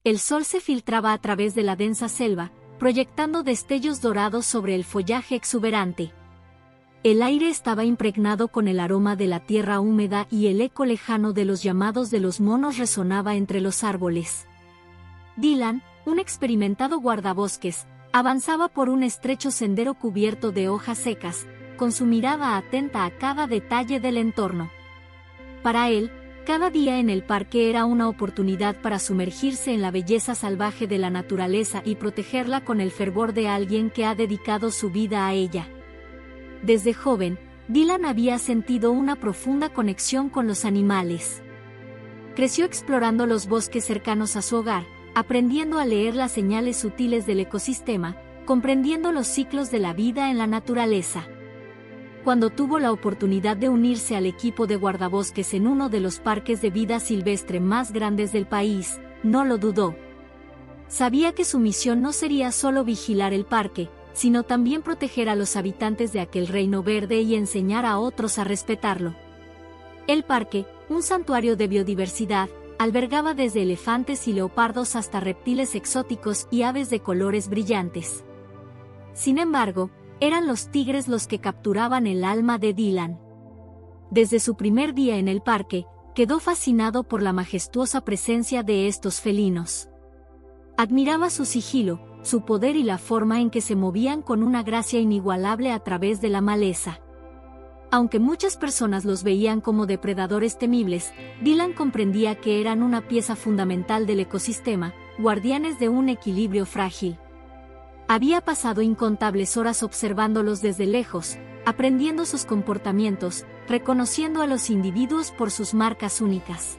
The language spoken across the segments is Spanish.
El sol se filtraba a través de la densa selva, proyectando destellos dorados sobre el follaje exuberante. El aire estaba impregnado con el aroma de la tierra húmeda y el eco lejano de los llamados de los monos resonaba entre los árboles. Dylan, un experimentado guardabosques, avanzaba por un estrecho sendero cubierto de hojas secas, con su mirada atenta a cada detalle del entorno. Para él, cada día en el parque era una oportunidad para sumergirse en la belleza salvaje de la naturaleza y protegerla con el fervor de alguien que ha dedicado su vida a ella. Desde joven, Dylan había sentido una profunda conexión con los animales. Creció explorando los bosques cercanos a su hogar, aprendiendo a leer las señales sutiles del ecosistema, comprendiendo los ciclos de la vida en la naturaleza. Cuando tuvo la oportunidad de unirse al equipo de guardabosques en uno de los parques de vida silvestre más grandes del país, no lo dudó. Sabía que su misión no sería solo vigilar el parque, sino también proteger a los habitantes de aquel reino verde y enseñar a otros a respetarlo. El parque, un santuario de biodiversidad, albergaba desde elefantes y leopardos hasta reptiles exóticos y aves de colores brillantes. Sin embargo, eran los tigres los que capturaban el alma de Dylan. Desde su primer día en el parque, quedó fascinado por la majestuosa presencia de estos felinos. Admiraba su sigilo, su poder y la forma en que se movían con una gracia inigualable a través de la maleza. Aunque muchas personas los veían como depredadores temibles, Dylan comprendía que eran una pieza fundamental del ecosistema, guardianes de un equilibrio frágil. Había pasado incontables horas observándolos desde lejos, aprendiendo sus comportamientos, reconociendo a los individuos por sus marcas únicas.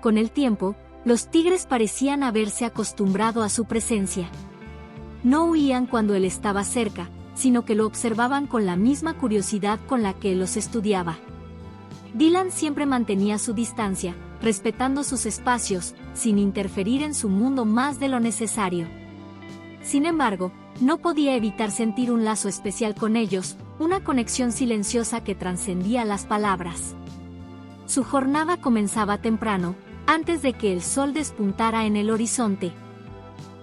Con el tiempo, los tigres parecían haberse acostumbrado a su presencia. No huían cuando él estaba cerca, sino que lo observaban con la misma curiosidad con la que él los estudiaba. Dylan siempre mantenía su distancia, respetando sus espacios, sin interferir en su mundo más de lo necesario. Sin embargo, no podía evitar sentir un lazo especial con ellos, una conexión silenciosa que trascendía las palabras. Su jornada comenzaba temprano, antes de que el sol despuntara en el horizonte.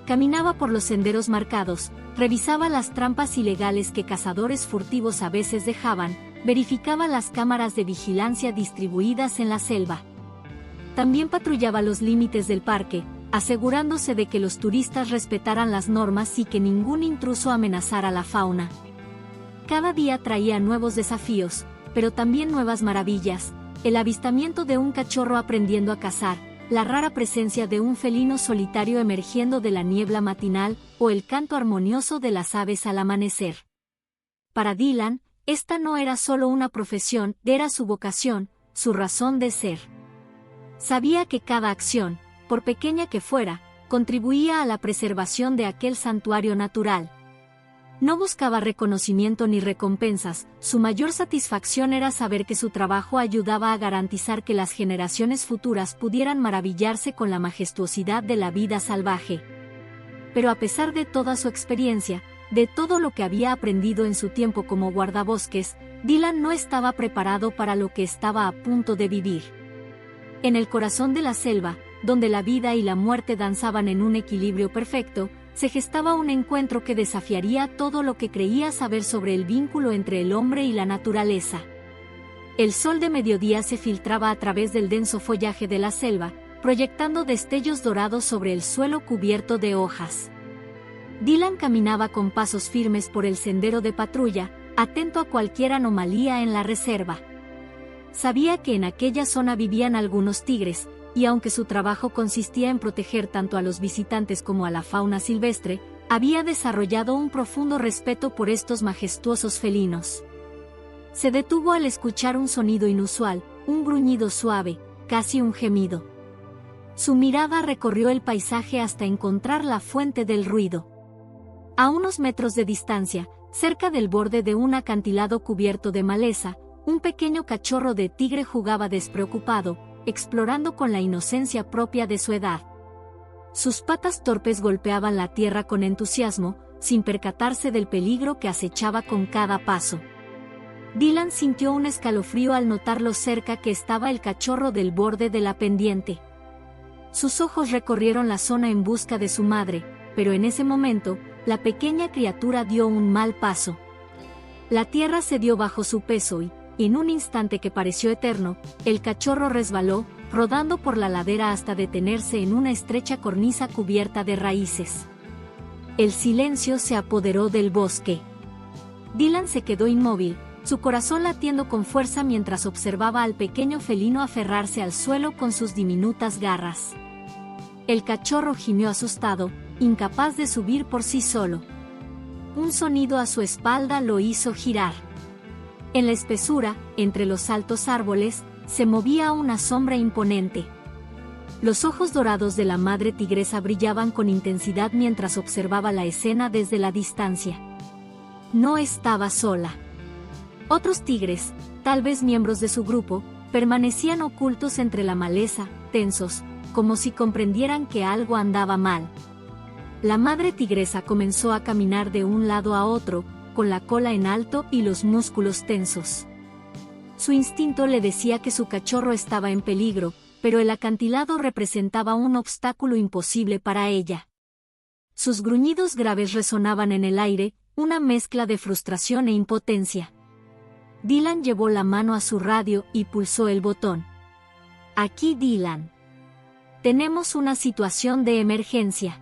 Caminaba por los senderos marcados, revisaba las trampas ilegales que cazadores furtivos a veces dejaban, verificaba las cámaras de vigilancia distribuidas en la selva. También patrullaba los límites del parque, asegurándose de que los turistas respetaran las normas y que ningún intruso amenazara la fauna. Cada día traía nuevos desafíos, pero también nuevas maravillas: el avistamiento de un cachorro aprendiendo a cazar, la rara presencia de un felino solitario emergiendo de la niebla matinal, o el canto armonioso de las aves al amanecer. Para Dylan, esta no era solo una profesión, era su vocación, su razón de ser. Sabía que cada acción, por pequeña que fuera, contribuía a la preservación de aquel santuario natural. No buscaba reconocimiento ni recompensas, su mayor satisfacción era saber que su trabajo ayudaba a garantizar que las generaciones futuras pudieran maravillarse con la majestuosidad de la vida salvaje. Pero a pesar de toda su experiencia, de todo lo que había aprendido en su tiempo como guardabosques, Dylan no estaba preparado para lo que estaba a punto de vivir. En el corazón de la selva, donde la vida y la muerte danzaban en un equilibrio perfecto, se gestaba un encuentro que desafiaría todo lo que creía saber sobre el vínculo entre el hombre y la naturaleza. El sol de mediodía se filtraba a través del denso follaje de la selva, proyectando destellos dorados sobre el suelo cubierto de hojas. Dylan caminaba con pasos firmes por el sendero de patrulla, atento a cualquier anomalía en la reserva. Sabía que en aquella zona vivían algunos tigres, y aunque su trabajo consistía en proteger tanto a los visitantes como a la fauna silvestre, había desarrollado un profundo respeto por estos majestuosos felinos. Se detuvo al escuchar un sonido inusual, un gruñido suave, casi un gemido. Su mirada recorrió el paisaje hasta encontrar la fuente del ruido. A unos metros de distancia, cerca del borde de un acantilado cubierto de maleza, un pequeño cachorro de tigre jugaba despreocupado, explorando con la inocencia propia de su edad. Sus patas torpes golpeaban la tierra con entusiasmo, sin percatarse del peligro que acechaba con cada paso. Dylan sintió un escalofrío al notar lo cerca que estaba el cachorro del borde de la pendiente. Sus ojos recorrieron la zona en busca de su madre, pero en ese momento, la pequeña criatura dio un mal paso. La tierra cedió bajo su peso y, en un instante que pareció eterno, el cachorro resbaló, rodando por la ladera hasta detenerse en una estrecha cornisa cubierta de raíces. El silencio se apoderó del bosque. Dylan se quedó inmóvil, su corazón latiendo con fuerza mientras observaba al pequeño felino aferrarse al suelo con sus diminutas garras. El cachorro gimió asustado, incapaz de subir por sí solo. Un sonido a su espalda lo hizo girar. En la espesura, entre los altos árboles, se movía una sombra imponente. Los ojos dorados de la madre tigresa brillaban con intensidad mientras observaba la escena desde la distancia. No estaba sola. Otros tigres, tal vez miembros de su grupo, permanecían ocultos entre la maleza, tensos, como si comprendieran que algo andaba mal. La madre tigresa comenzó a caminar de un lado a otro, con la cola en alto y los músculos tensos. Su instinto le decía que su cachorro estaba en peligro, pero el acantilado representaba un obstáculo imposible para ella. Sus gruñidos graves resonaban en el aire, una mezcla de frustración e impotencia. Dylan llevó la mano a su radio y pulsó el botón. «Aquí, Dylan. Tenemos una situación de emergencia.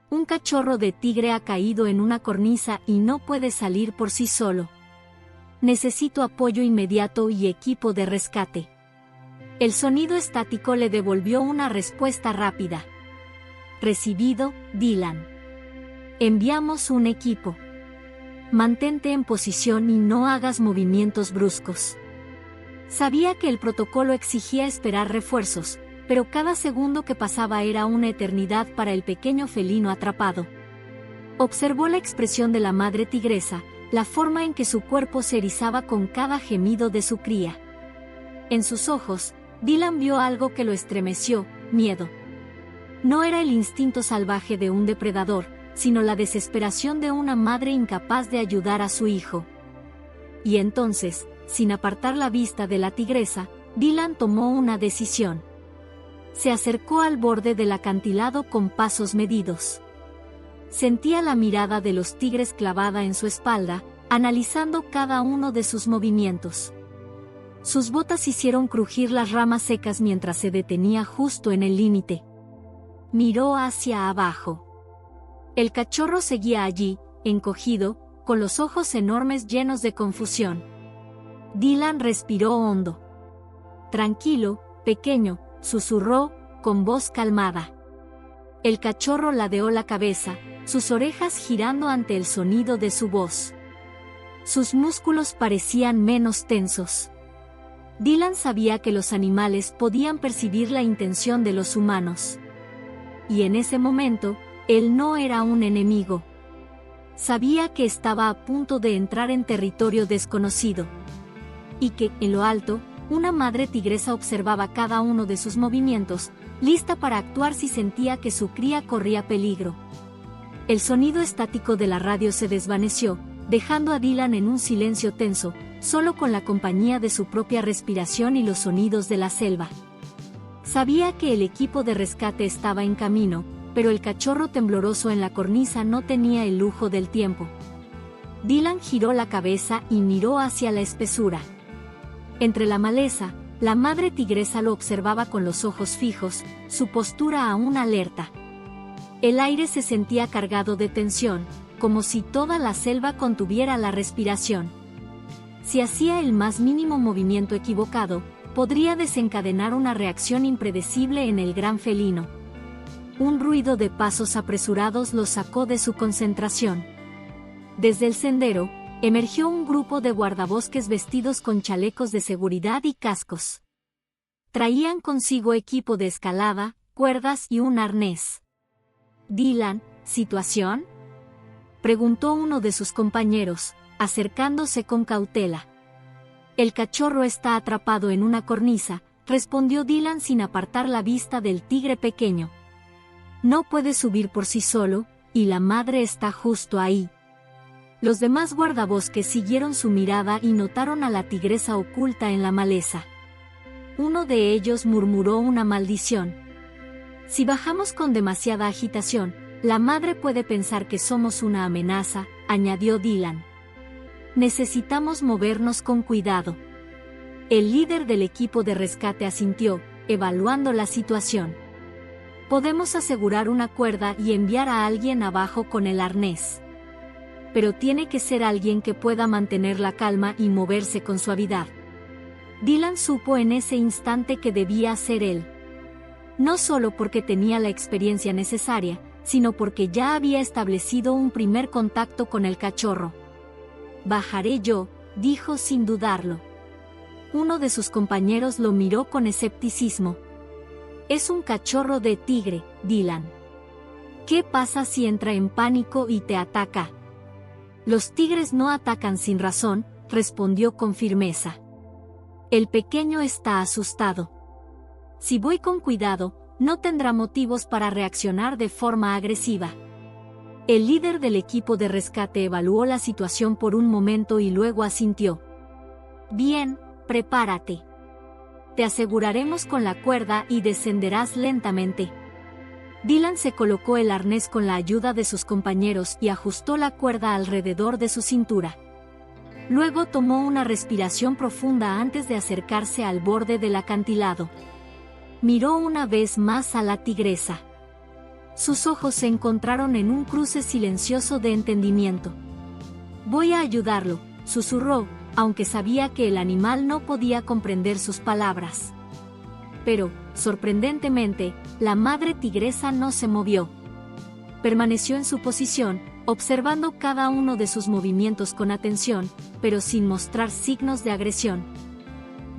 Un cachorro de tigre ha caído en una cornisa y no puede salir por sí solo. Necesito apoyo inmediato y equipo de rescate». El sonido estático le devolvió una respuesta rápida. «Recibido, Dylan. Enviamos un equipo. Mantente en posición y no hagas movimientos bruscos». Sabía que el protocolo exigía esperar refuerzos, pero cada segundo que pasaba era una eternidad para el pequeño felino atrapado. Observó la expresión de la madre tigresa, la forma en que su cuerpo se erizaba con cada gemido de su cría. En sus ojos, Dylan vio algo que lo estremeció: miedo. No era el instinto salvaje de un depredador, sino la desesperación de una madre incapaz de ayudar a su hijo. Y entonces, sin apartar la vista de la tigresa, Dylan tomó una decisión. Se acercó al borde del acantilado con pasos medidos. Sentía la mirada de los tigres clavada en su espalda, analizando cada uno de sus movimientos. Sus botas hicieron crujir las ramas secas mientras se detenía justo en el límite. Miró hacia abajo. El cachorro seguía allí, encogido, con los ojos enormes llenos de confusión. Dylan respiró hondo. «Tranquilo, pequeño», susurró, con voz calmada. El cachorro ladeó la cabeza, sus orejas girando ante el sonido de su voz. Sus músculos parecían menos tensos. Dylan sabía que los animales podían percibir la intención de los humanos. Y en ese momento, él no era un enemigo. Sabía que estaba a punto de entrar en territorio desconocido. Y que, en lo alto, una madre tigresa observaba cada uno de sus movimientos, lista para actuar si sentía que su cría corría peligro. El sonido estático de la radio se desvaneció, dejando a Dylan en un silencio tenso, solo con la compañía de su propia respiración y los sonidos de la selva. Sabía que el equipo de rescate estaba en camino, pero el cachorro tembloroso en la cornisa no tenía el lujo del tiempo. Dylan giró la cabeza y miró hacia la espesura. Entre la maleza, la madre tigresa lo observaba con los ojos fijos, su postura aún alerta. El aire se sentía cargado de tensión, como si toda la selva contuviera la respiración. Si hacía el más mínimo movimiento equivocado, podría desencadenar una reacción impredecible en el gran felino. Un ruido de pasos apresurados lo sacó de su concentración. Desde el sendero, emergió un grupo de guardabosques vestidos con chalecos de seguridad y cascos. Traían consigo equipo de escalada, cuerdas y un arnés. «Dylan, ¿situación?», preguntó uno de sus compañeros, acercándose con cautela. «El cachorro está atrapado en una cornisa», respondió Dylan sin apartar la vista del tigre pequeño. «No puede subir por sí solo, y la madre está justo ahí». Los demás guardabosques siguieron su mirada y notaron a la tigresa oculta en la maleza. Uno de ellos murmuró una maldición. Si bajamos con demasiada agitación, la madre puede pensar que somos una amenaza, añadió Dylan. Necesitamos movernos con cuidado. El líder del equipo de rescate asintió, evaluando la situación. Podemos asegurar una cuerda y enviar a alguien abajo con el arnés. Pero tiene que ser alguien que pueda mantener la calma y moverse con suavidad. Dylan supo en ese instante que debía ser él. No solo porque tenía la experiencia necesaria, sino porque ya había establecido un primer contacto con el cachorro. «Bajaré yo», dijo sin dudarlo. Uno de sus compañeros lo miró con escepticismo. «Es un cachorro de tigre, Dylan. ¿Qué pasa si entra en pánico y te ataca?» «Los tigres no atacan sin razón», respondió con firmeza. «El pequeño está asustado. Si voy con cuidado, no tendrá motivos para reaccionar de forma agresiva». El líder del equipo de rescate evaluó la situación por un momento y luego asintió. «Bien, prepárate. Te aseguraremos con la cuerda y descenderás lentamente». Dylan se colocó el arnés con la ayuda de sus compañeros y ajustó la cuerda alrededor de su cintura. Luego tomó una respiración profunda antes de acercarse al borde del acantilado. Miró una vez más a la tigresa. Sus ojos se encontraron en un cruce silencioso de entendimiento. «Voy a ayudarlo», susurró, aunque sabía que el animal no podía comprender sus palabras. Pero, sorprendentemente, la madre tigresa no se movió. Permaneció en su posición, observando cada uno de sus movimientos con atención, pero sin mostrar signos de agresión.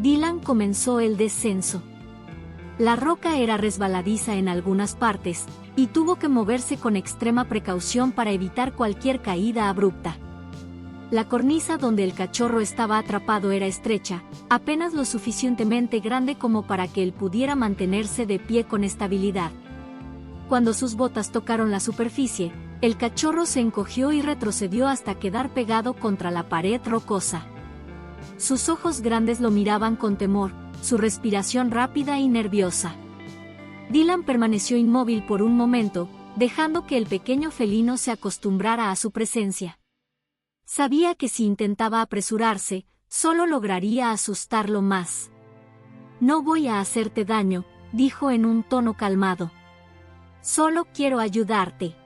Dylan comenzó el descenso. La roca era resbaladiza en algunas partes, y tuvo que moverse con extrema precaución para evitar cualquier caída abrupta. La cornisa donde el cachorro estaba atrapado era estrecha, apenas lo suficientemente grande como para que él pudiera mantenerse de pie con estabilidad. Cuando sus botas tocaron la superficie, el cachorro se encogió y retrocedió hasta quedar pegado contra la pared rocosa. Sus ojos grandes lo miraban con temor, su respiración rápida y nerviosa. Dylan permaneció inmóvil por un momento, dejando que el pequeño felino se acostumbrara a su presencia. Sabía que si intentaba apresurarse, solo lograría asustarlo más. «No voy a hacerte daño», dijo en un tono calmado. «Solo quiero ayudarte».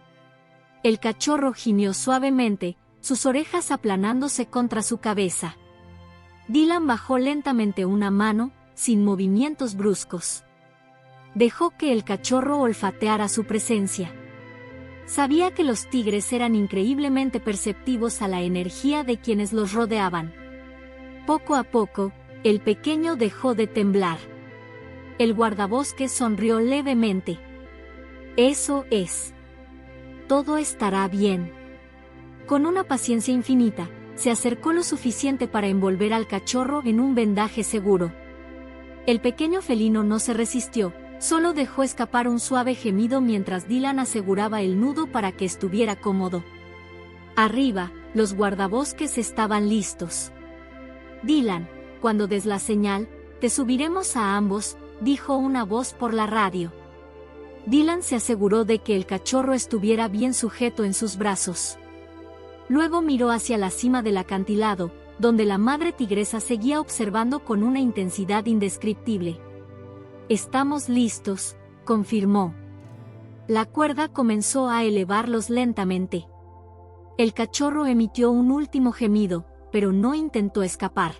El cachorro gimió suavemente, sus orejas aplanándose contra su cabeza. Dylan bajó lentamente una mano, sin movimientos bruscos. Dejó que el cachorro olfateara su presencia. Sabía que los tigres eran increíblemente perceptivos a la energía de quienes los rodeaban. Poco a poco, el pequeño dejó de temblar. El guardabosques sonrió levemente. «Eso es. Todo estará bien». Con una paciencia infinita, se acercó lo suficiente para envolver al cachorro en un vendaje seguro. El pequeño felino no se resistió, solo dejó escapar un suave gemido mientras Dylan aseguraba el nudo para que estuviera cómodo. Arriba, los guardabosques estaban listos. «Dylan, cuando des la señal, te subiremos a ambos», dijo una voz por la radio. Dylan se aseguró de que el cachorro estuviera bien sujeto en sus brazos. Luego miró hacia la cima del acantilado, donde la madre tigresa seguía observando con una intensidad indescriptible. «Estamos listos», confirmó. La cuerda comenzó a elevarlos lentamente. El cachorro emitió un último gemido, pero no intentó escapar.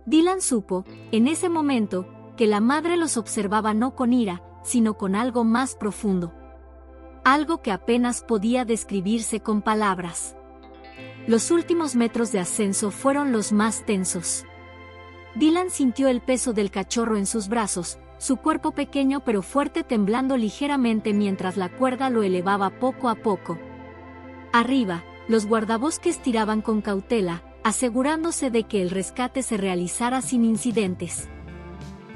Dylan supo, en ese momento, que la madre los observaba no con ira, sino con algo más profundo. Algo que apenas podía describirse con palabras. Los últimos metros de ascenso fueron los más tensos. Dylan sintió el peso del cachorro en sus brazos, su cuerpo pequeño pero fuerte temblando ligeramente mientras la cuerda lo elevaba poco a poco. Arriba, los guardabosques tiraban con cautela, asegurándose de que el rescate se realizara sin incidentes.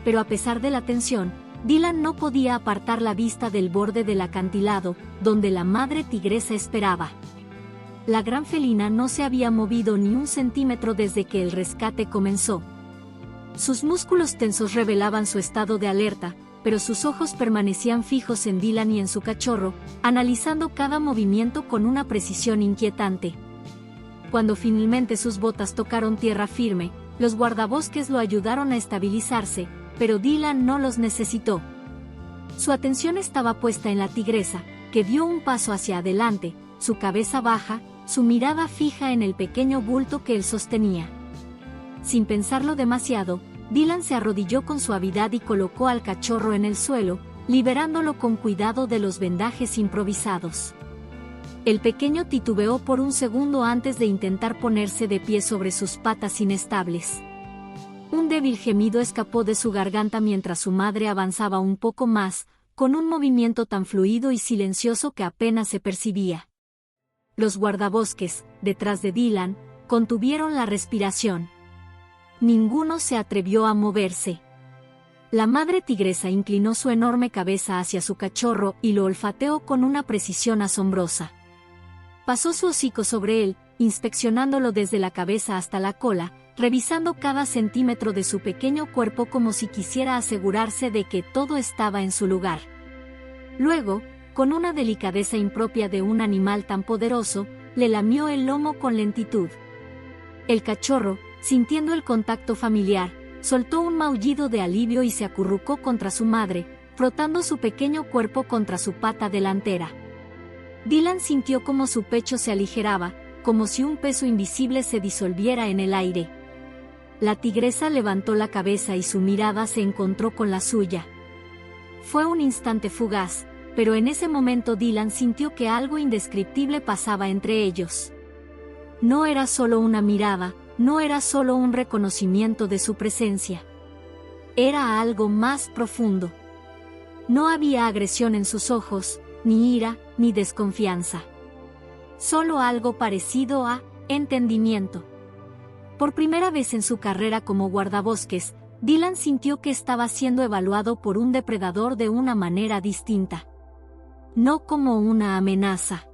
Pero a pesar de la tensión, Dylan no podía apartar la vista del borde del acantilado, donde la madre tigresa esperaba. La gran felina no se había movido ni un centímetro desde que el rescate comenzó. Sus músculos tensos revelaban su estado de alerta, pero sus ojos permanecían fijos en Dylan y en su cachorro, analizando cada movimiento con una precisión inquietante. Cuando finalmente sus botas tocaron tierra firme, los guardabosques lo ayudaron a estabilizarse, pero Dylan no los necesitó. Su atención estaba puesta en la tigresa, que dio un paso hacia adelante, su cabeza baja, su mirada fija en el pequeño bulto que él sostenía. Sin pensarlo demasiado, Dylan se arrodilló con suavidad y colocó al cachorro en el suelo, liberándolo con cuidado de los vendajes improvisados. El pequeño titubeó por un segundo antes de intentar ponerse de pie sobre sus patas inestables. Un débil gemido escapó de su garganta mientras su madre avanzaba un poco más, con un movimiento tan fluido y silencioso que apenas se percibía. Los guardabosques, detrás de Dylan, contuvieron la respiración. Ninguno se atrevió a moverse. La madre tigresa inclinó su enorme cabeza hacia su cachorro y lo olfateó con una precisión asombrosa. Pasó su hocico sobre él, inspeccionándolo desde la cabeza hasta la cola, revisando cada centímetro de su pequeño cuerpo como si quisiera asegurarse de que todo estaba en su lugar. Luego, con una delicadeza impropia de un animal tan poderoso, le lamió el lomo con lentitud. El cachorro, sintiendo el contacto familiar, soltó un maullido de alivio y se acurrucó contra su madre, frotando su pequeño cuerpo contra su pata delantera. Dylan sintió como su pecho se aligeraba, como si un peso invisible se disolviera en el aire. La tigresa levantó la cabeza y su mirada se encontró con la suya. Fue un instante fugaz, pero en ese momento Dylan sintió que algo indescriptible pasaba entre ellos. No era solo una mirada, no era solo un reconocimiento de su presencia. Era algo más profundo. No había agresión en sus ojos, ni ira, ni desconfianza. Solo algo parecido a entendimiento. Por primera vez en su carrera como guardabosques, Dylan sintió que estaba siendo evaluado por un depredador de una manera distinta. No como una amenaza.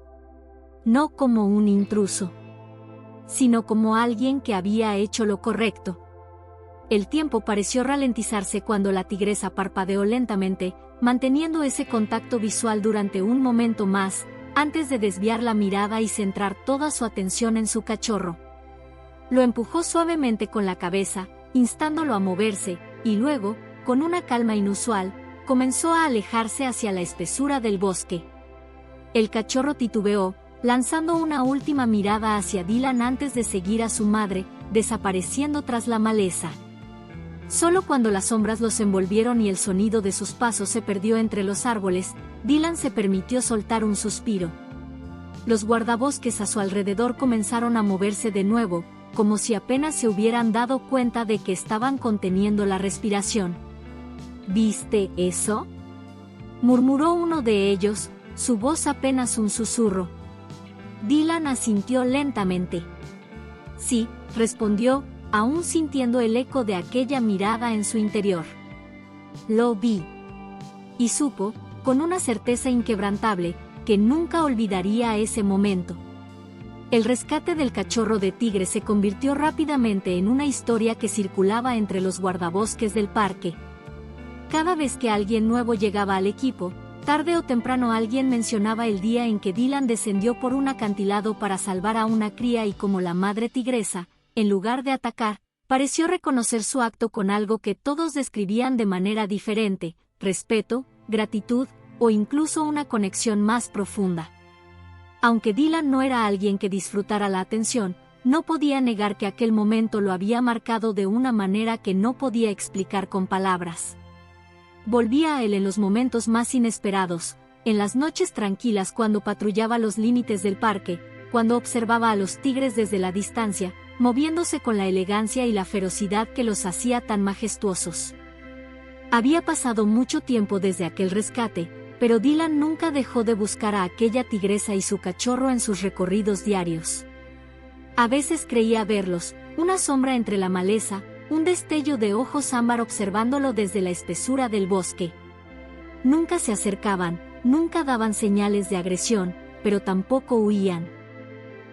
No como un intruso. Sino como alguien que había hecho lo correcto. El tiempo pareció ralentizarse cuando la tigresa parpadeó lentamente, manteniendo ese contacto visual durante un momento más, antes de desviar la mirada y centrar toda su atención en su cachorro. Lo empujó suavemente con la cabeza, instándolo a moverse, y luego, con una calma inusual, comenzó a alejarse hacia la espesura del bosque. El cachorro titubeó, lanzando una última mirada hacia Dylan antes de seguir a su madre, desapareciendo tras la maleza. Solo cuando las sombras los envolvieron y el sonido de sus pasos se perdió entre los árboles, Dylan se permitió soltar un suspiro. Los guardabosques a su alrededor comenzaron a moverse de nuevo, como si apenas se hubieran dado cuenta de que estaban conteniendo la respiración. ¿Viste eso?, murmuró uno de ellos, su voz apenas un susurro. Dylan asintió lentamente. Sí, respondió, aún sintiendo el eco de aquella mirada en su interior. Lo vi. Y supo, con una certeza inquebrantable, que nunca olvidaría ese momento. El rescate del cachorro de tigre se convirtió rápidamente en una historia que circulaba entre los guardabosques del parque. Cada vez que alguien nuevo llegaba al equipo, tarde o temprano alguien mencionaba el día en que Dylan descendió por un acantilado para salvar a una cría y como la madre tigresa, en lugar de atacar, pareció reconocer su acto con algo que todos describían de manera diferente: respeto, gratitud, o incluso una conexión más profunda. Aunque Dylan no era alguien que disfrutara la atención, no podía negar que aquel momento lo había marcado de una manera que no podía explicar con palabras. Volvía a él en los momentos más inesperados, en las noches tranquilas cuando patrullaba los límites del parque, cuando observaba a los tigres desde la distancia, moviéndose con la elegancia y la ferocidad que los hacía tan majestuosos. Había pasado mucho tiempo desde aquel rescate, pero Dylan nunca dejó de buscar a aquella tigresa y su cachorro en sus recorridos diarios. A veces creía verlos, una sombra entre la maleza, un destello de ojos ámbar observándolo desde la espesura del bosque. Nunca se acercaban, nunca daban señales de agresión, pero tampoco huían.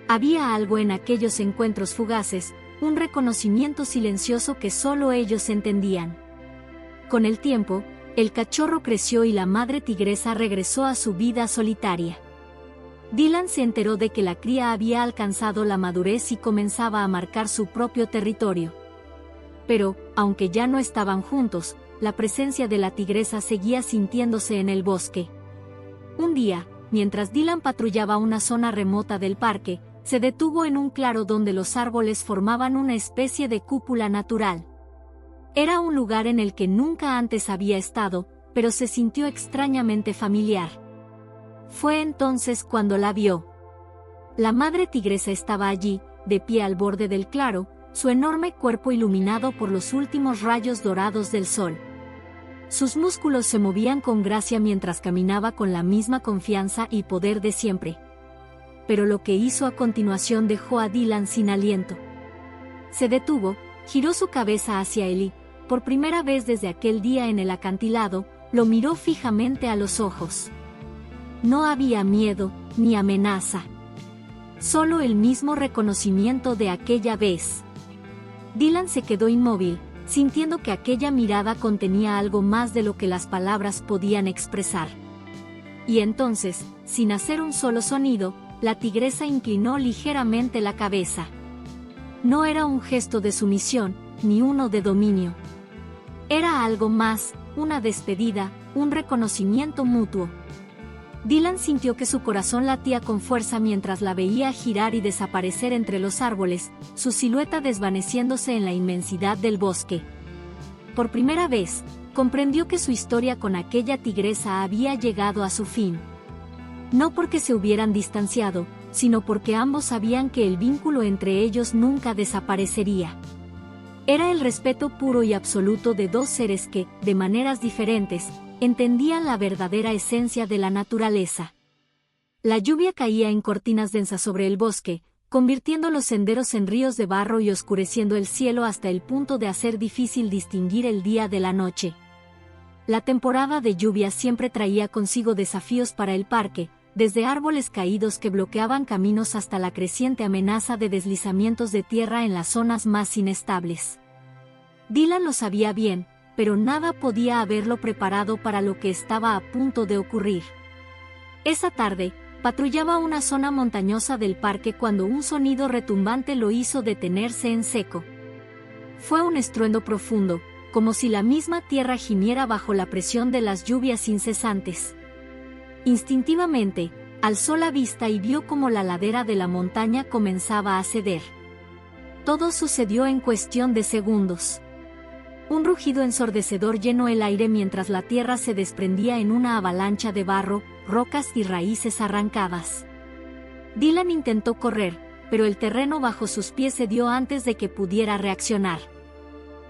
Había algo en aquellos encuentros fugaces, un reconocimiento silencioso que solo ellos entendían. Con el tiempo, El cachorro creció y la madre tigresa regresó a su vida solitaria. Dylan se enteró de que la cría había alcanzado la madurez y comenzaba a marcar su propio territorio. Pero, aunque ya no estaban juntos, la presencia de la tigresa seguía sintiéndose en el bosque. Un día, mientras Dylan patrullaba una zona remota del parque, se detuvo en un claro donde los árboles formaban una especie de cúpula natural. Era un lugar en el que nunca antes había estado, pero se sintió extrañamente familiar. Fue entonces cuando la vio. La madre tigresa estaba allí, de pie al borde del claro, su enorme cuerpo iluminado por los últimos rayos dorados del sol. Sus músculos se movían con gracia mientras caminaba con la misma confianza y poder de siempre. Pero lo que hizo a continuación dejó a Dylan sin aliento. Se detuvo, giró su cabeza hacia él y, por primera vez desde aquel día en el acantilado, lo miró fijamente a los ojos. No había miedo, ni amenaza. Solo el mismo reconocimiento de aquella vez. Dylan se quedó inmóvil, sintiendo que aquella mirada contenía algo más de lo que las palabras podían expresar. Y entonces, sin hacer un solo sonido, la tigresa inclinó ligeramente la cabeza. No era un gesto de sumisión, ni uno de dominio. Era algo más, una despedida, un reconocimiento mutuo. Dylan sintió que su corazón latía con fuerza mientras la veía girar y desaparecer entre los árboles, su silueta desvaneciéndose en la inmensidad del bosque. Por primera vez, comprendió que su historia con aquella tigresa había llegado a su fin. No porque se hubieran distanciado, sino porque ambos sabían que el vínculo entre ellos nunca desaparecería. Era el respeto puro y absoluto de dos seres que, de maneras diferentes, entendían la verdadera esencia de la naturaleza. La lluvia caía en cortinas densas sobre el bosque, convirtiendo los senderos en ríos de barro y oscureciendo el cielo hasta el punto de hacer difícil distinguir el día de la noche. La temporada de lluvia siempre traía consigo desafíos para el parque, desde árboles caídos que bloqueaban caminos hasta la creciente amenaza de deslizamientos de tierra en las zonas más inestables. Dylan lo sabía bien, pero nada podía haberlo preparado para lo que estaba a punto de ocurrir. Esa tarde, patrullaba una zona montañosa del parque cuando un sonido retumbante lo hizo detenerse en seco. Fue un estruendo profundo, como si la misma tierra gimiera bajo la presión de las lluvias incesantes. Instintivamente, alzó la vista y vio cómo la ladera de la montaña comenzaba a ceder. Todo sucedió en cuestión de segundos. Un rugido ensordecedor llenó el aire mientras la tierra se desprendía en una avalancha de barro, rocas y raíces arrancadas. Dylan intentó correr, pero el terreno bajo sus pies cedió antes de que pudiera reaccionar.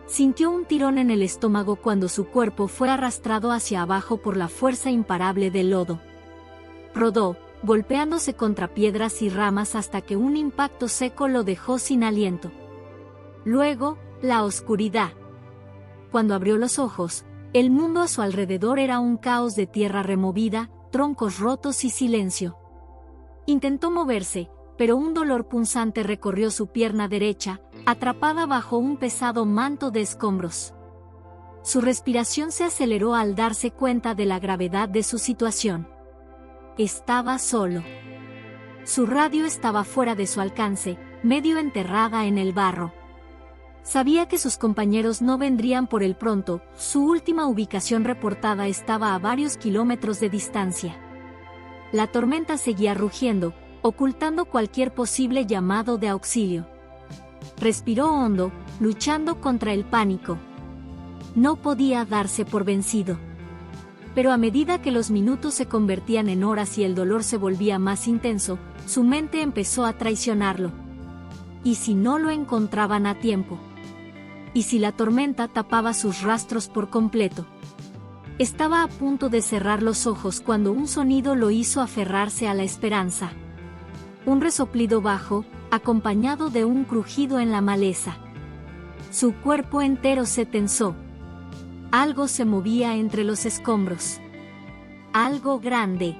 Sintió un tirón en el estómago cuando su cuerpo fue arrastrado hacia abajo por la fuerza imparable del lodo. Rodó, golpeándose contra piedras y ramas hasta que un impacto seco lo dejó sin aliento. Luego, la oscuridad. Cuando abrió los ojos, el mundo a su alrededor era un caos de tierra removida, troncos rotos y silencio. Intentó moverse, pero un dolor punzante recorrió su pierna derecha, atrapada bajo un pesado manto de escombros. Su respiración se aceleró al darse cuenta de la gravedad de su situación. Estaba solo. Su radio estaba fuera de su alcance, medio enterrada en el barro. Sabía que sus compañeros no vendrían por él pronto, su última ubicación reportada estaba a varios kilómetros de distancia. La tormenta seguía rugiendo, ocultando cualquier posible llamado de auxilio. Respiró hondo, luchando contra el pánico. No podía darse por vencido. Pero a medida que los minutos se convertían en horas y el dolor se volvía más intenso, su mente empezó a traicionarlo. ¿Y si no lo encontraban a tiempo? ¿Y si la tormenta tapaba sus rastros por completo? Estaba a punto de cerrar los ojos cuando un sonido lo hizo aferrarse a la esperanza. Un resoplido bajo, acompañado de un crujido en la maleza. Su cuerpo entero se tensó. Algo se movía entre los escombros. Algo grande.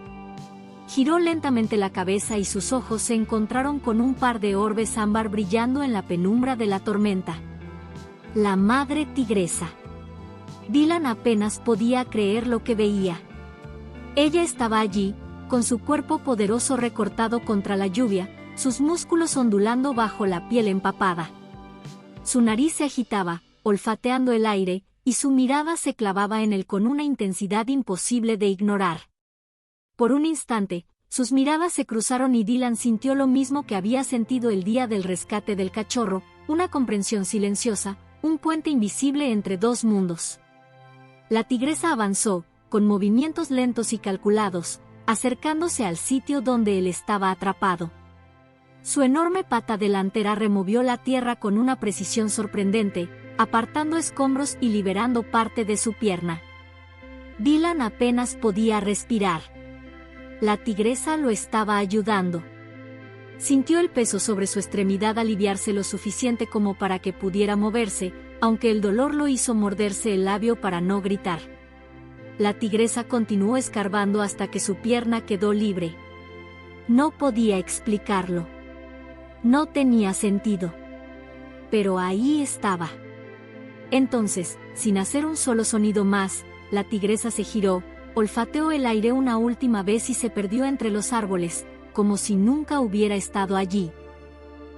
Giró lentamente la cabeza y sus ojos se encontraron con un par de orbes ámbar brillando en la penumbra de la tormenta. La madre tigresa. Dylan apenas podía creer lo que veía. Ella estaba allí, con su cuerpo poderoso recortado contra la lluvia, sus músculos ondulando bajo la piel empapada. Su nariz se agitaba, olfateando el aire, y su mirada se clavaba en él con una intensidad imposible de ignorar. Por un instante, sus miradas se cruzaron y Dylan sintió lo mismo que había sentido el día del rescate del cachorro, una comprensión silenciosa, un puente invisible entre dos mundos. La tigresa avanzó, con movimientos lentos y calculados, acercándose al sitio donde él estaba atrapado. Su enorme pata delantera removió la tierra con una precisión sorprendente, apartando escombros y liberando parte de su pierna. Dylan apenas podía respirar. La tigresa lo estaba ayudando. Sintió el peso sobre su extremidad aliviarse lo suficiente como para que pudiera moverse, aunque el dolor lo hizo morderse el labio para no gritar. La tigresa continuó escarbando hasta que su pierna quedó libre. No podía explicarlo. No tenía sentido. Pero ahí estaba. Entonces, sin hacer un solo sonido más, la tigresa se giró, olfateó el aire una última vez y se perdió entre los árboles, como si nunca hubiera estado allí.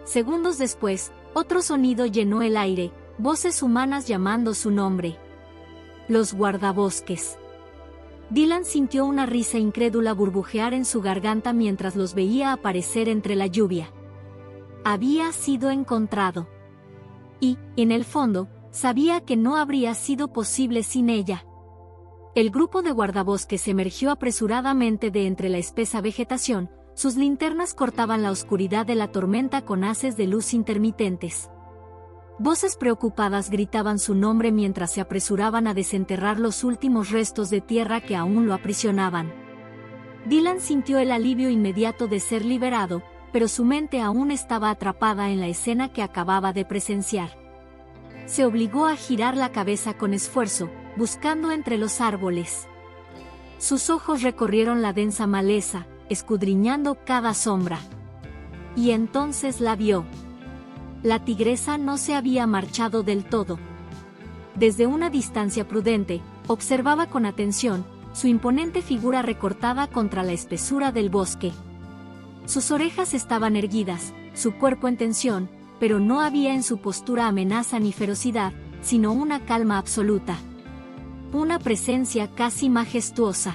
Segundos después, otro sonido llenó el aire, voces humanas llamando su nombre. Los guardabosques. Dylan sintió una risa incrédula burbujear en su garganta mientras los veía aparecer entre la lluvia. Había sido encontrado. Y, en el fondo, sabía que no habría sido posible sin ella. El grupo de guardabosques emergió apresuradamente de entre la espesa vegetación, sus linternas cortaban la oscuridad de la tormenta con haces de luz intermitentes. Voces preocupadas gritaban su nombre mientras se apresuraban a desenterrar los últimos restos de tierra que aún lo aprisionaban. Dylan sintió el alivio inmediato de ser liberado, pero su mente aún estaba atrapada en la escena que acababa de presenciar. Se obligó a girar la cabeza con esfuerzo, buscando entre los árboles. Sus ojos recorrieron la densa maleza, escudriñando cada sombra. Y entonces la vio. La tigresa no se había marchado del todo. Desde una distancia prudente, observaba con atención su imponente figura recortada contra la espesura del bosque. Sus orejas estaban erguidas, su cuerpo en tensión, pero no había en su postura amenaza ni ferocidad, sino una calma absoluta. Una presencia casi majestuosa.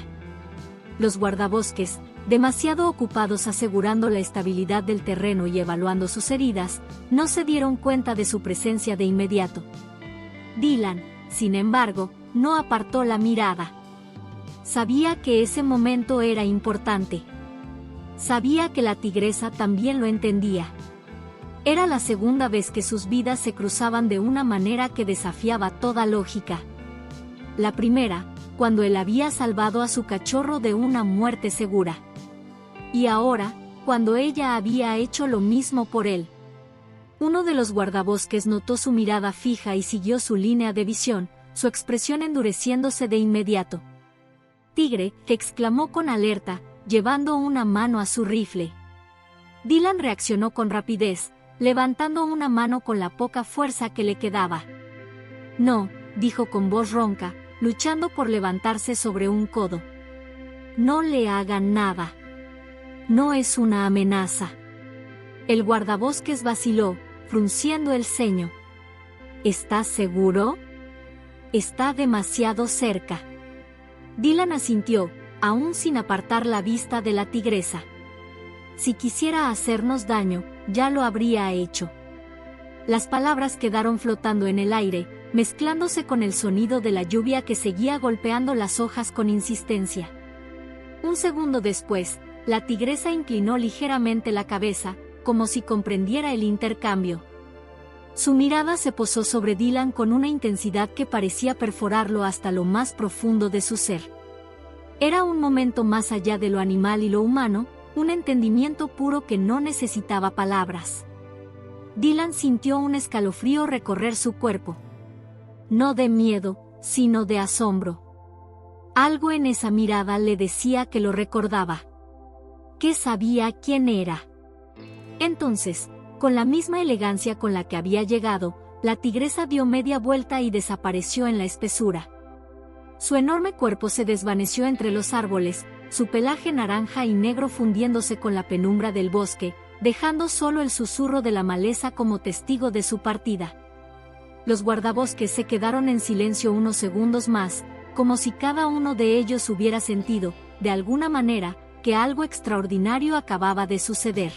Los guardabosques, demasiado ocupados asegurando la estabilidad del terreno y evaluando sus heridas, no se dieron cuenta de su presencia de inmediato. Dylan, sin embargo, no apartó la mirada. Sabía que ese momento era importante. Sabía que la tigresa también lo entendía. Era la segunda vez que sus vidas se cruzaban de una manera que desafiaba toda lógica. La primera, cuando él había salvado a su cachorro de una muerte segura. Y ahora, cuando ella había hecho lo mismo por él. Uno de los guardabosques notó su mirada fija y siguió su línea de visión, su expresión endureciéndose de inmediato. «Tigre», exclamó con alerta, llevando una mano a su rifle. Dylan reaccionó con rapidez, levantando una mano con la poca fuerza que le quedaba. «No», dijo con voz ronca, luchando por levantarse sobre un codo. «No le hagan nada. No es una amenaza». El guardabosques vaciló, frunciendo el ceño. «¿Estás seguro? Está demasiado cerca». Dylan asintió, aún sin apartar la vista de la tigresa. «Si quisiera hacernos daño, ya lo habría hecho». Las palabras quedaron flotando en el aire, mezclándose con el sonido de la lluvia que seguía golpeando las hojas con insistencia. Un segundo después, la tigresa inclinó ligeramente la cabeza, como si comprendiera el intercambio. Su mirada se posó sobre Dylan con una intensidad que parecía perforarlo hasta lo más profundo de su ser. Era un momento más allá de lo animal y lo humano, un entendimiento puro que no necesitaba palabras. Dylan sintió un escalofrío recorrer su cuerpo. No de miedo, sino de asombro. Algo en esa mirada le decía que lo recordaba. Que sabía quién era. Entonces, con la misma elegancia con la que había llegado, la tigresa dio media vuelta y desapareció en la espesura. Su enorme cuerpo se desvaneció entre los árboles, su pelaje naranja y negro fundiéndose con la penumbra del bosque, dejando solo el susurro de la maleza como testigo de su partida. Los guardabosques se quedaron en silencio unos segundos más, como si cada uno de ellos hubiera sentido, de alguna manera, que algo extraordinario acababa de suceder.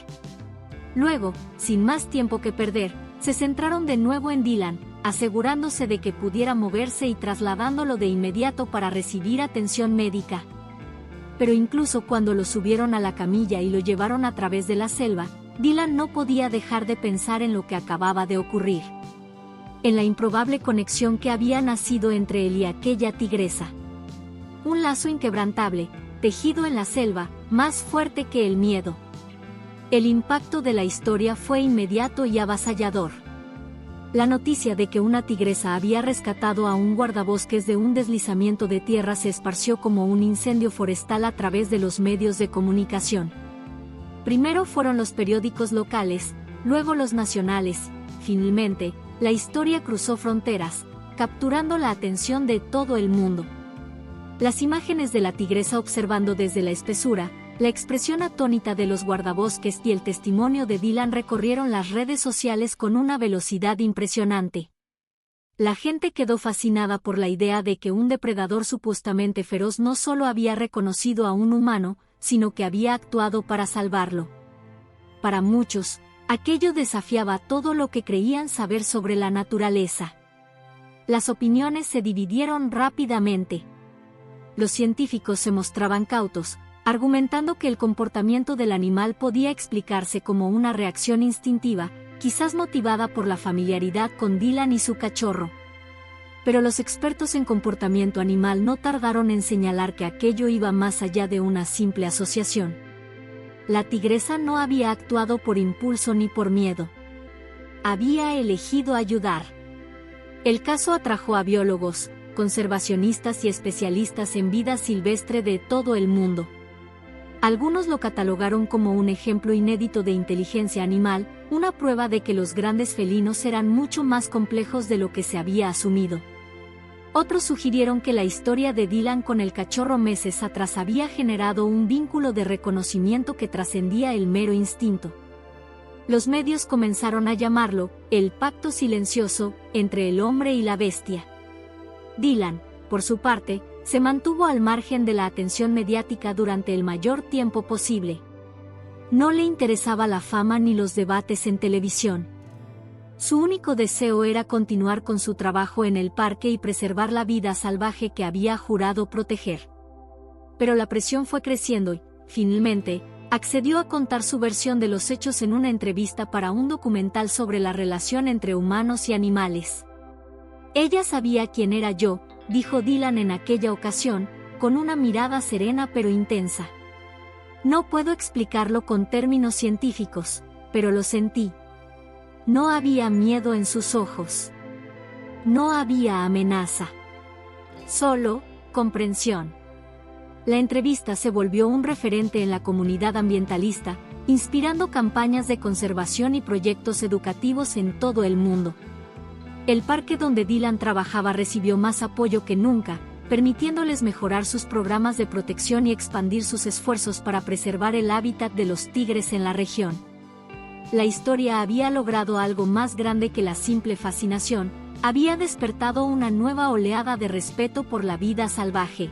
Luego, sin más tiempo que perder, se centraron de nuevo en Dylan, asegurándose de que pudiera moverse y trasladándolo de inmediato para recibir atención médica. Pero incluso cuando lo subieron a la camilla y lo llevaron a través de la selva, Dylan no podía dejar de pensar en lo que acababa de ocurrir. En la improbable conexión que había nacido entre él y aquella tigresa. Un lazo inquebrantable, tejido en la selva, más fuerte que el miedo. El impacto de la historia fue inmediato y avasallador. La noticia de que una tigresa había rescatado a un guardabosques de un deslizamiento de tierra se esparció como un incendio forestal a través de los medios de comunicación. Primero fueron los periódicos locales, luego los nacionales. Finalmente, la historia cruzó fronteras, capturando la atención de todo el mundo. Las imágenes de la tigresa observando desde la espesura, la expresión atónita de los guardabosques y el testimonio de Dylan recorrieron las redes sociales con una velocidad impresionante. La gente quedó fascinada por la idea de que un depredador supuestamente feroz no solo había reconocido a un humano, sino que había actuado para salvarlo. Para muchos, aquello desafiaba todo lo que creían saber sobre la naturaleza. Las opiniones se dividieron rápidamente. Los científicos se mostraban cautos, argumentando que el comportamiento del animal podía explicarse como una reacción instintiva, quizás motivada por la familiaridad con Dylan y su cachorro. Pero los expertos en comportamiento animal no tardaron en señalar que aquello iba más allá de una simple asociación. La tigresa no había actuado por impulso ni por miedo. Había elegido ayudar. El caso atrajo a biólogos, conservacionistas y especialistas en vida silvestre de todo el mundo. Algunos lo catalogaron como un ejemplo inédito de inteligencia animal, una prueba de que los grandes felinos eran mucho más complejos de lo que se había asumido. Otros sugirieron que la historia de Dylan con el cachorro meses atrás había generado un vínculo de reconocimiento que trascendía el mero instinto. Los medios comenzaron a llamarlo el pacto silencioso entre el hombre y la bestia. Dylan, por su parte, se mantuvo al margen de la atención mediática durante el mayor tiempo posible. No le interesaba la fama ni los debates en televisión. Su único deseo era continuar con su trabajo en el parque y preservar la vida salvaje que había jurado proteger. Pero la presión fue creciendo y, finalmente, accedió a contar su versión de los hechos en una entrevista para un documental sobre la relación entre humanos y animales. Ella sabía quién era yo, dijo Dylan en aquella ocasión, con una mirada serena pero intensa. No puedo explicarlo con términos científicos, pero lo sentí. No había miedo en sus ojos. No había amenaza. Solo comprensión. La entrevista se volvió un referente en la comunidad ambientalista, inspirando campañas de conservación y proyectos educativos en todo el mundo. El parque donde Dylan trabajaba recibió más apoyo que nunca, permitiéndoles mejorar sus programas de protección y expandir sus esfuerzos para preservar el hábitat de los tigres en la región. La historia había logrado algo más grande que la simple fascinación, había despertado una nueva oleada de respeto por la vida salvaje.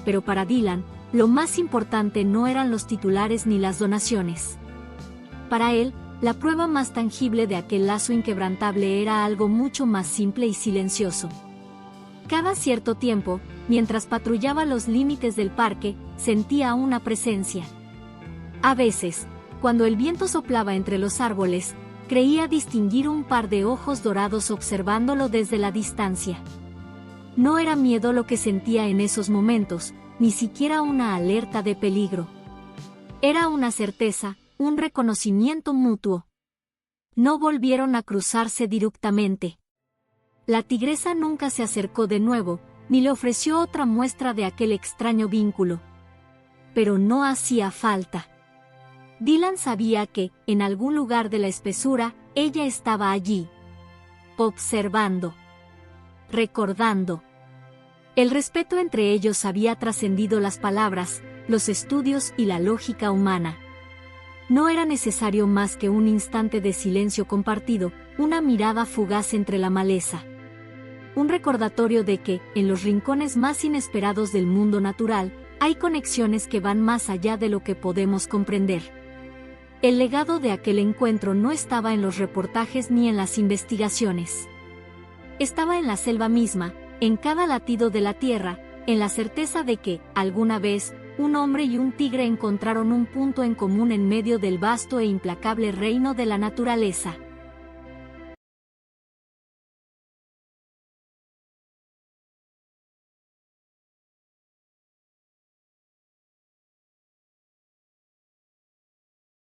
Pero para Dylan, lo más importante no eran los titulares ni las donaciones. Para él, la prueba más tangible de aquel lazo inquebrantable era algo mucho más simple y silencioso. Cada cierto tiempo, mientras patrullaba los límites del parque, sentía una presencia. A veces, cuando el viento soplaba entre los árboles, creía distinguir un par de ojos dorados observándolo desde la distancia. No era miedo lo que sentía en esos momentos, ni siquiera una alerta de peligro. Era una certeza, un reconocimiento mutuo. No volvieron a cruzarse directamente. La tigresa nunca se acercó de nuevo, ni le ofreció otra muestra de aquel extraño vínculo. Pero no hacía falta. Dylan sabía que, en algún lugar de la espesura, ella estaba allí. Observando. Recordando. El respeto entre ellos había trascendido las palabras, los estudios y la lógica humana. No era necesario más que un instante de silencio compartido, una mirada fugaz entre la maleza. Un recordatorio de que, en los rincones más inesperados del mundo natural, hay conexiones que van más allá de lo que podemos comprender. El legado de aquel encuentro no estaba en los reportajes ni en las investigaciones. Estaba en la selva misma, en cada latido de la tierra, en la certeza de que, alguna vez, un hombre y un tigre encontraron un punto en común en medio del vasto e implacable reino de la naturaleza.